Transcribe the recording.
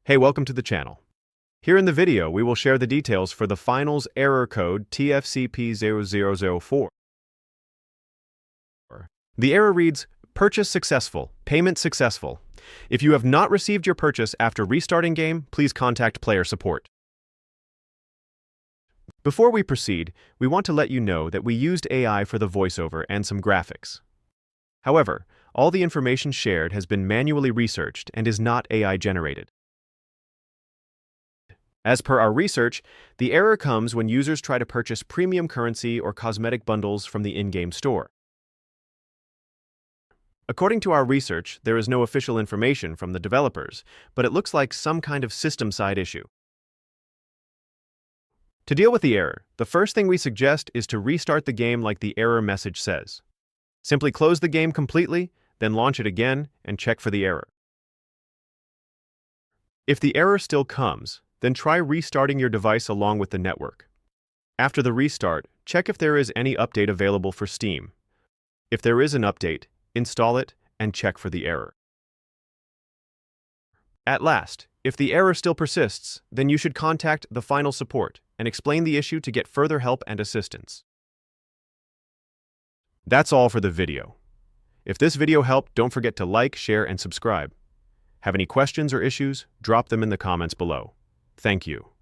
Hey, welcome to the channel. Here in the video, we will share the details for the finals error code TFCP0004. The error reads, Purchase successful, payment successful. If you have not received your purchase after restarting game, please contact player support. Before we proceed, we want to let you know that we used AI for the voiceover and some graphics. However, all the information shared has been manually researched and is not AI generated. As per our research, the error comes when users try to purchase premium currency or cosmetic bundles from the in-game store. According to our research, there is no official information from the developers, but it looks like some kind of system-side issue. To deal with the error, the first thing we suggest is to restart the game like the error message says. Simply close the game completely, then launch it again and check for the error. If the error still comes, then try restarting your device along with the network. After the restart, check if there is any update available for Steam. If there is an update, install it and check for the error. At last, if the error still persists, then you should contact the final support and explain the issue to get further help and assistance. That's all for the video. If this video helped, don't forget to like, share, and subscribe. Have any questions or issues? Drop them in the comments below. Thank you.